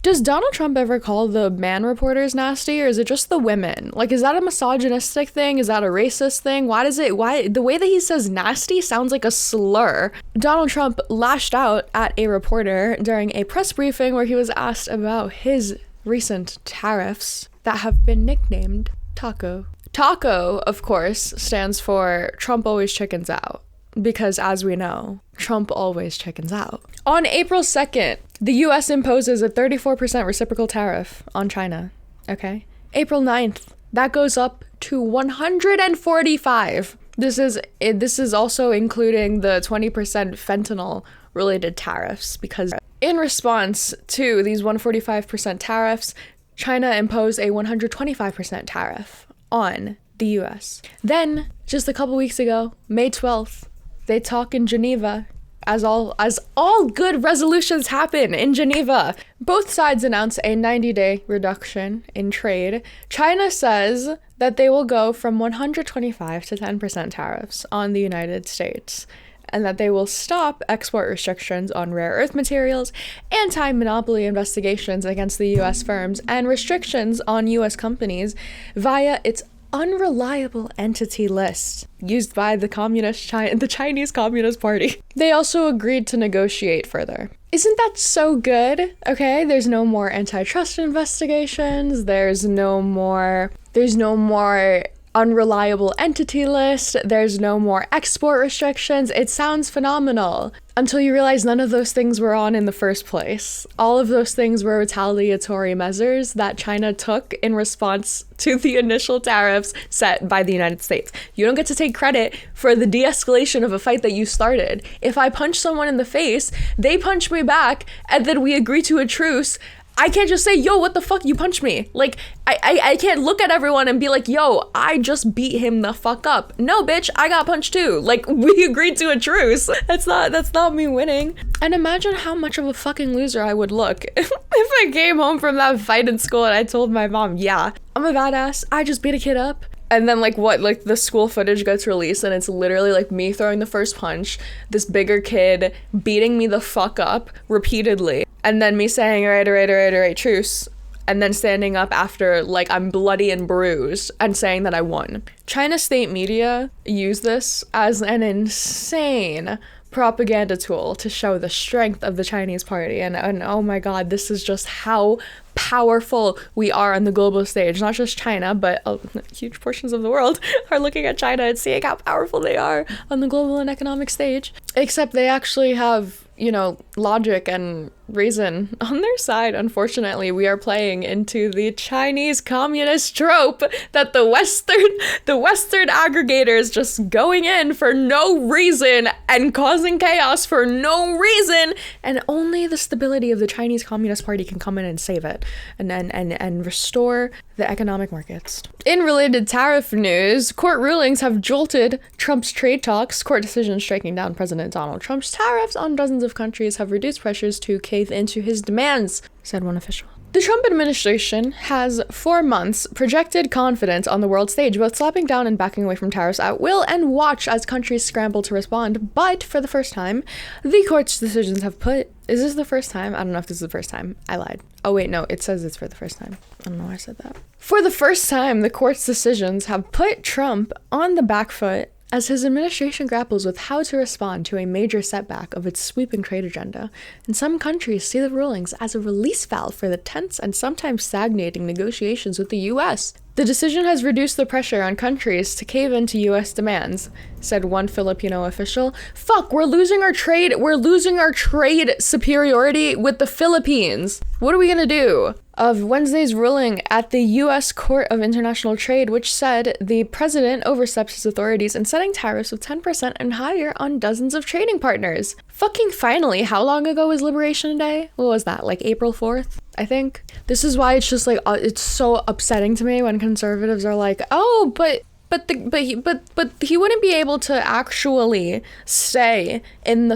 Does Donald Trump ever call the man reporters nasty, or is it just the women? Like, is that a misogynistic thing? Is that a racist thing? Why the way that he says nasty sounds like a slur. Donald Trump lashed out at a reporter during a press briefing where he was asked about his recent tariffs that have been nicknamed Taco. Taco, of course, stands for Trump always chickens out. Because as we know, Trump always chickens out. On April 2nd, the US imposes a 34% reciprocal tariff on China. Okay? April 9th, that goes up to 145. This is also including the 20% fentanyl related tariffs, because in response to these 145% tariffs, China imposed a 125% tariff on the US. Then, just a couple weeks ago, May 12th, they talk in Geneva, as all good resolutions happen in Geneva. Both sides announce a 90-day reduction in trade. China says that they will go from 125 to 10% tariffs on the United States, and that they will stop export restrictions on rare earth materials, anti-monopoly investigations against the US firms, and restrictions on US companies via its unreliable entity list used by the Chinese Communist Party. They also agreed to negotiate further. Isn't that so good? Okay, there's no more antitrust investigations. There's no more unreliable entity list. There's no more export restrictions. It sounds phenomenal until you realize none of those things were on in the first place. All of those things were retaliatory measures that China took in response to the initial tariffs set by the United States. You don't get to take credit for the de-escalation of a fight that you started. If I punch someone in the face, they punch me back, and then we agree to a truce. I can't just say, yo, what the fuck, you punched me. Like, I can't look at everyone and be like, yo, I just beat him the fuck up. No, bitch, I got punched too. Like, we agreed to a truce. That's not me winning. And imagine how much of a fucking loser I would look if I came home from that fight in school and I told my mom, yeah, I'm a badass. I just beat a kid up. And then the school footage gets released and it's literally like me throwing the first punch, this bigger kid beating me the fuck up repeatedly, and then me saying, all right, truce, and then standing up after like I'm bloody and bruised and saying that I won. China state media use this as an insane propaganda tool to show the strength of the Chinese party, and oh my god, this is just how powerful we are on the global stage. Not just China, but huge portions of the world are looking at China and seeing how powerful they are on the global and economic stage. Except they actually have, logic and reason on their side. Unfortunately, we are playing into the Chinese communist trope that the Western aggregators just going in for no reason and causing chaos for no reason, and only the stability of the Chinese Communist Party can come in and save it and restore the economic markets. In related tariff news, court rulings have jolted Trump's trade talks. Court decisions striking down President Donald Trump's tariffs on dozens of countries have reduced pressures to cave into his demands, said one official. The Trump administration has for months projected confidence on the world stage, both slapping down and backing away from tariffs at will, and watch as countries scramble to respond. But for the first time, the court's decisions have put... Is this the first time? I don't know if this is the first time. I lied. Oh wait, no, it says it's for the first time. I don't know why I said that. For the first time, the court's decisions have put Trump on the back foot as his administration grapples with how to respond to a major setback of its sweeping trade agenda. And some countries see the rulings as a release valve for the tense and sometimes stagnating negotiations with the US. The decision has reduced the pressure on countries to cave into US demands, said one Filipino official. Fuck, we're losing our trade superiority with the Philippines. What are we gonna do? Of Wednesday's ruling at the U.S. Court of International Trade, which said the president overstepped his authorities in setting tariffs of 10% and higher on dozens of trading partners. Fucking finally, how long ago was Liberation Day? What was that, like April 4th, I think? This is why it's just like, it's so upsetting to me when conservatives are like, oh, but he wouldn't be able to actually stay in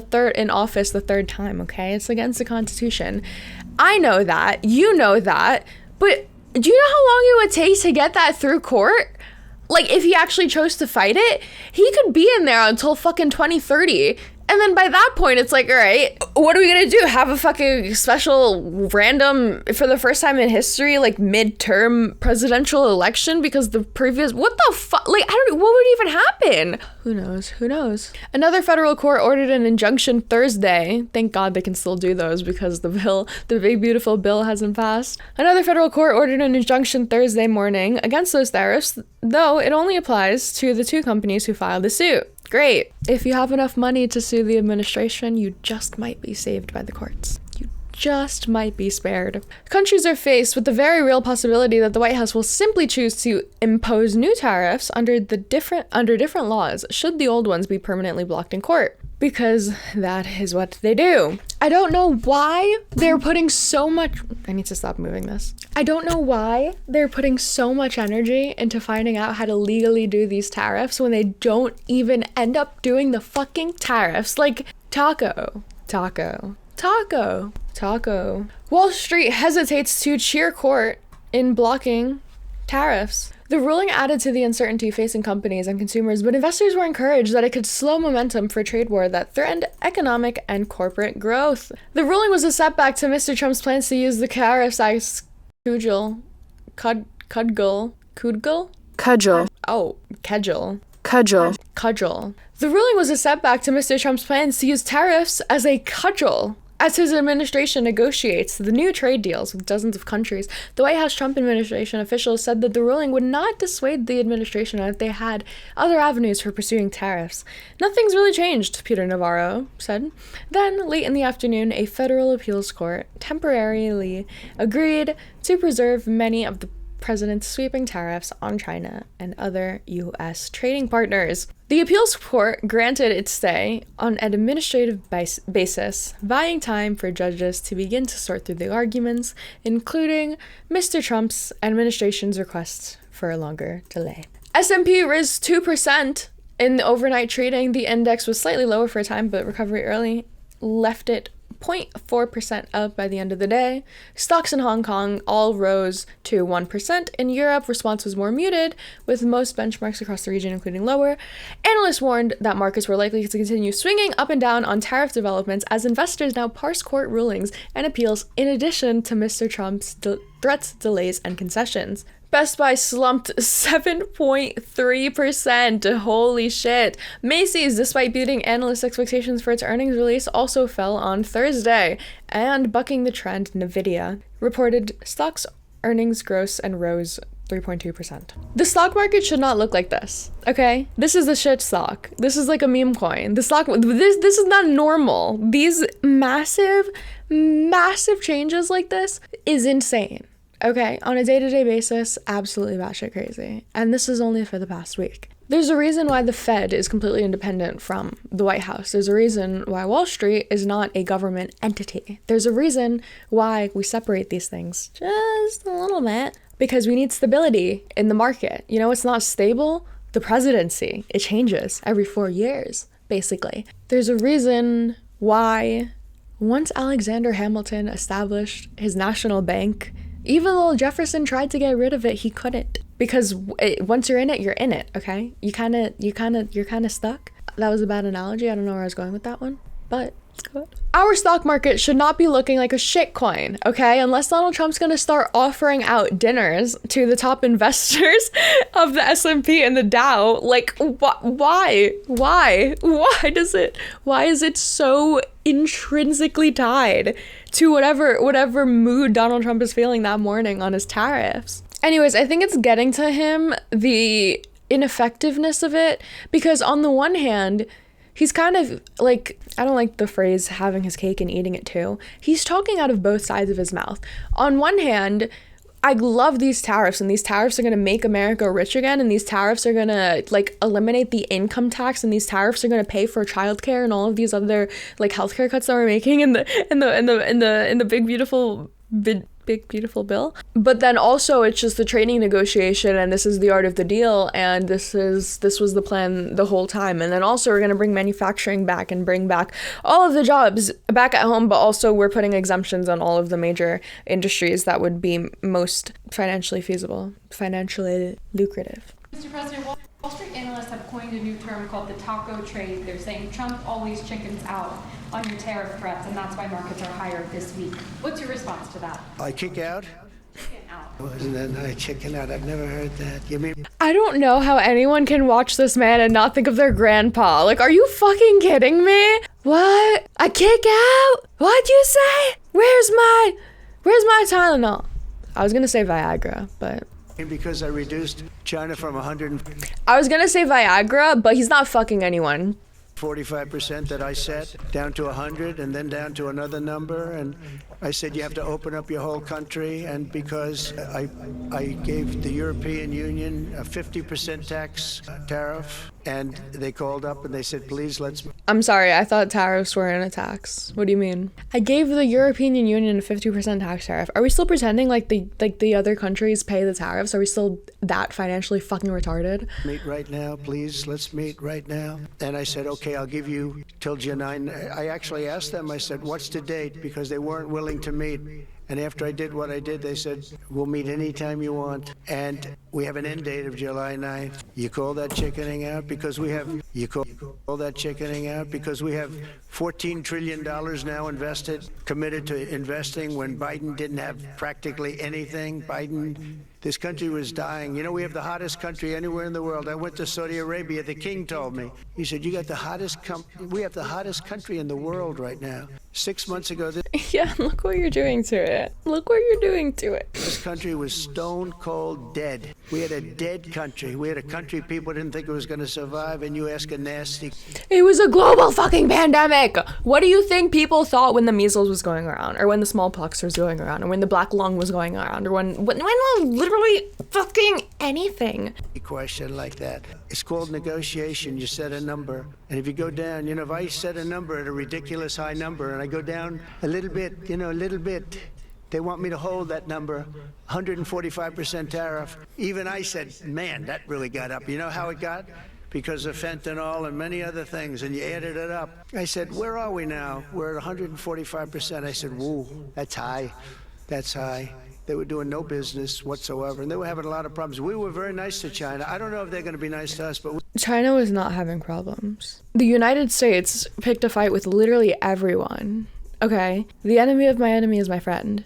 office the third time, okay? It's against the Constitution. I know that, you know that, but do you know how long it would take to get that through court? Like, if he actually chose to fight it, he could be in there until fucking 2030, And then by that point, it's like, all right, what are we gonna do? Have a fucking special random, for the first time in history, like midterm presidential election because the previous, what the fuck? Like, I don't know, what would even happen? Who knows? Who knows? Another federal court ordered an injunction Thursday. Thank God they can still do those because the big beautiful bill hasn't passed. Another federal court ordered an injunction Thursday morning against those tariffs, though it only applies to the two companies who filed the suit. Great. If you have enough money to sue the administration, you just might be saved by the courts. You just might be spared. Countries are faced with the very real possibility that the White House will simply choose to impose new tariffs under different laws, should the old ones be permanently blocked in court. Because that is what they do. I don't know why they're putting so much... I need to stop moving this. I don't know why they're putting so much energy into finding out how to legally do these tariffs when they don't even end up doing the fucking tariffs. Like, taco. Wall Street hesitates to cheer court in blocking tariffs. The ruling added to the uncertainty facing companies and consumers, but investors were encouraged that it could slow momentum for a trade war that threatened economic and corporate growth. The ruling was a setback to Mr. Trump's plans to use the tariffs as cudgel. The ruling was a setback to Mr. Trump's plans to use tariffs as a cudgel. As his administration negotiates the new trade deals with dozens of countries, the White House Trump administration officials said that the ruling would not dissuade the administration if they had other avenues for pursuing tariffs. Nothing's really changed, Peter Navarro said. Then, late in the afternoon, a federal appeals court temporarily agreed to preserve many of the president's sweeping tariffs on China and other U.S. trading partners. The appeals court granted its stay on an administrative basis, buying time for judges to begin to sort through the arguments, including Mr. Trump's administration's requests for a longer delay. S&P rose 2% in the overnight trading. The index was slightly lower for a time, but recovery early left it 0.4% up by the end of the day. Stocks in Hong Kong all rose to 1%. In Europe, response was more muted, with most benchmarks across the region including lower. Analysts warned that markets were likely to continue swinging up and down on tariff developments as investors now parse court rulings and appeals in addition to Mr. Trump's threats, delays, and concessions. Best Buy slumped 7.3%. Holy shit. Macy's, despite beating analyst expectations for its earnings release, also fell on Thursday. And bucking the trend, Nvidia reported stocks earnings gross and rose 3.2%. The stock market should not look like this, okay? This is a shit stock. This is like a meme coin. This is not normal. These massive changes like this is insane. Okay, on a day-to-day basis, absolutely batshit crazy. And this is only for the past week. There's a reason why the Fed is completely independent from the White House. There's a reason why Wall Street is not a government entity. There's a reason why we separate these things just a little bit. Because we need stability in the market. You know, it's not stable. The presidency, it changes every 4 years, basically. There's a reason why once Alexander Hamilton established his national bank, even though Jefferson tried to get rid of it, he couldn't. Because once you're in it, you're in it, okay? You're kind of stuck. That was a bad analogy. I don't know where I was going with that one, but it's good. Our stock market should not be looking like a shitcoin, okay? Unless Donald Trump's gonna start offering out dinners to the top investors of the S&P and the Dow. Like, why? Why is it so intrinsically tied to whatever mood Donald Trump is feeling that morning on his tariffs? Anyways, I think it's getting to him, the ineffectiveness of it, because on the one hand, he's kind of like, I don't like the phrase having his cake and eating it too. He's talking out of both sides of his mouth. On one hand, I love these tariffs, and these tariffs are going to make America rich again, and these tariffs are going to like eliminate the income tax, and these tariffs are going to pay for childcare and all of these other like healthcare cuts that we're making in the big beautiful bill. But then also it's just the trading negotiation, and this is the art of the deal, and this was the plan the whole time. And then also we're going to bring manufacturing back and bring back all of the jobs back at home, but also we're putting exemptions on all of the major industries that would be most financially feasible, financially lucrative. Mr. President, Wall Street analysts have coined a new term called the taco trade. They're saying Trump always chickens out on your tariff threats, and that's why markets are higher this week. What's your response to that? I kick out? Chicken out. Wasn't that nice? Chicken out. I've never heard that. You mean? I don't know how anyone can watch this man and not think of their grandpa. Like, are you fucking kidding me? What? I kick out? What'd you say? Where's my Tylenol? I was gonna say Viagra, but... Because I reduced China from 145% I was gonna say Viagra, but he's not fucking anyone. that I set down to 100 and then down to another number. And I said, you have to open up your whole country. And because I gave the European Union a 50% tax tariff, and they called up and they said, please, let's... I'm sorry, I thought tariffs were a tax. What do you mean? I gave the European Union a 50% tax tariff. Are we still pretending like the other countries pay the tariffs? Are we still that financially fucking retarded? Meet right now, please. Let's meet right now. And I said, okay, I'll give you till July 9. I actually asked them, I said, what's the date? Because they weren't willing to meet. And after I did what I did, they said, we'll meet anytime you want. And we have an end date of July 9th. You call that chickening out? Because we have, call that chickening out? Because we have $14 trillion now invested, committed to investing when Biden didn't have practically anything. This country was dying. You know, we have the hottest country anywhere in the world. I went to Saudi Arabia. The king told me. He said, you got the hottest we have the hottest country in the world right now. 6 months ago, Yeah, look what you're doing to it. Look what you're doing to it. this country was stone cold dead. We had a dead country. We had a country people didn't think it was going to survive, and you ask a nasty... It was a global fucking pandemic. What do you think people thought when the measles was going around, or when the smallpox was going around, or when the black lung was going around, or when literally fucking anything? question like that. It's called negotiation. You set a number, and if you go down, if I set a number at a ridiculous high number, and I go down a little bit, a little bit, they want me to hold that number, 145% tariff. Even I said, man, that really got up. You know how it got? Because of fentanyl and many other things, and you added it up. I said, where are we now? We're at 145%. I said, whoa, that's high. That's high. They were doing no business whatsoever, and they were having a lot of problems. We were very nice to China. I don't know if they're going to be nice to us, but... China was not having problems. The United States picked a fight with literally everyone. Okay? The enemy of my enemy is my friend.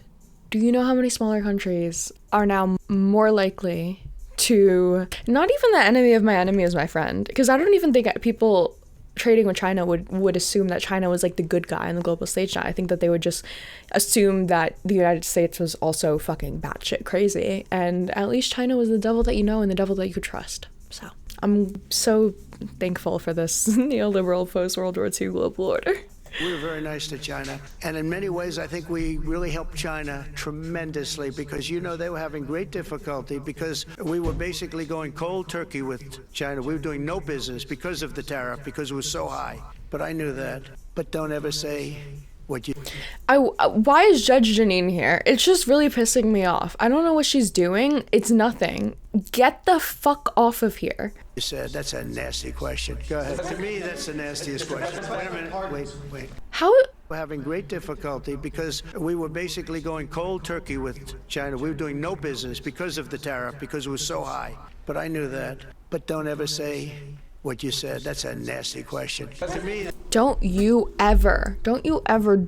Do you know how many smaller countries are now more likely to... Not even the enemy of my enemy is my friend, because I don't even think people trading with China would assume that China was like the good guy on the global stage now. I think that they would just assume that the United States was also fucking batshit crazy, and at least China was the devil that you know and the devil that you could trust. So I'm so thankful for this neoliberal post-World War II global order. We were very nice to China, and in many ways I think we really helped China tremendously, because they were having great difficulty because we were basically going cold turkey with China. We were doing no business because of the tariff, because it was so high. But I knew that. But don't ever say what you... Why is Judge Janine here? It's just really pissing me off. I don't know what she's doing. It's nothing. Get the fuck off of here. You said that's a nasty question. Go ahead. To me, that's the nastiest question. Wait a minute. Wait. How? We're having great difficulty because we were basically going cold turkey with China. We were doing no business because of the tariff, because it was so high. But I knew that. But don't ever say what you said. That's a nasty question. To me... Don't you ever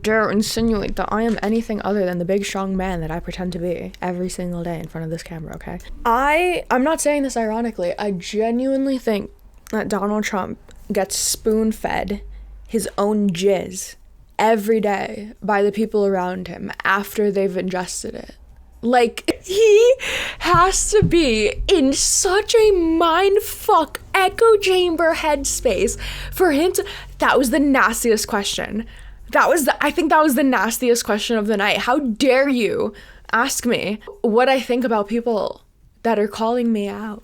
dare insinuate that I am anything other than the big, strong man that I pretend to be every single day in front of this camera, okay? I'm not saying this ironically. I genuinely think that Donald Trump gets spoon-fed his own jizz every day by the people around him after they've ingested it. Like, he has to be in such a mindfuck echo chamber headspace for him to... That was the nastiest question. I think that was the nastiest question of the night. How dare you ask me what I think about people that are calling me out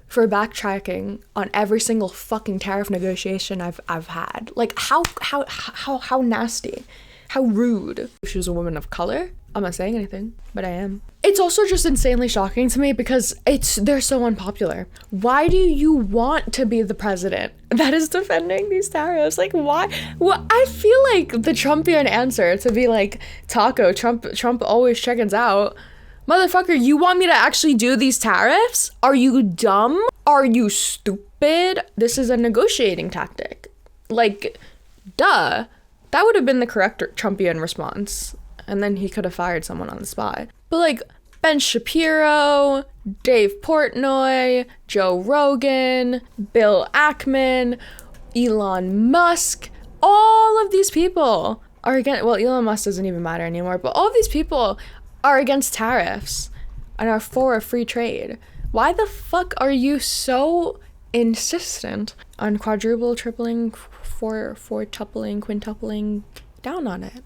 for backtracking on every single fucking tariff negotiation I've had? Like, how nasty. How rude. If she was a woman of color, I'm not saying anything, but I am. It's also just insanely shocking to me because they're so unpopular. Why do you want to be the president that is defending these tariffs? Like, why? Well, I feel like the Trumpian answer to be like, Taco, Trump always chickens out. Motherfucker, you want me to actually do these tariffs? Are you dumb? Are you stupid? This is a negotiating tactic. Like, duh. That would have been the correct Trumpian response. And then he could have fired someone on the spot. But like, Ben Shapiro, Dave Portnoy, Joe Rogan, Bill Ackman, Elon Musk, all of these people are against, well, Elon Musk doesn't even matter anymore, but all of these people are against tariffs and are for a free trade. Why the fuck are you so insistent on quadruple, tripling, four tupling, quintupling down on it?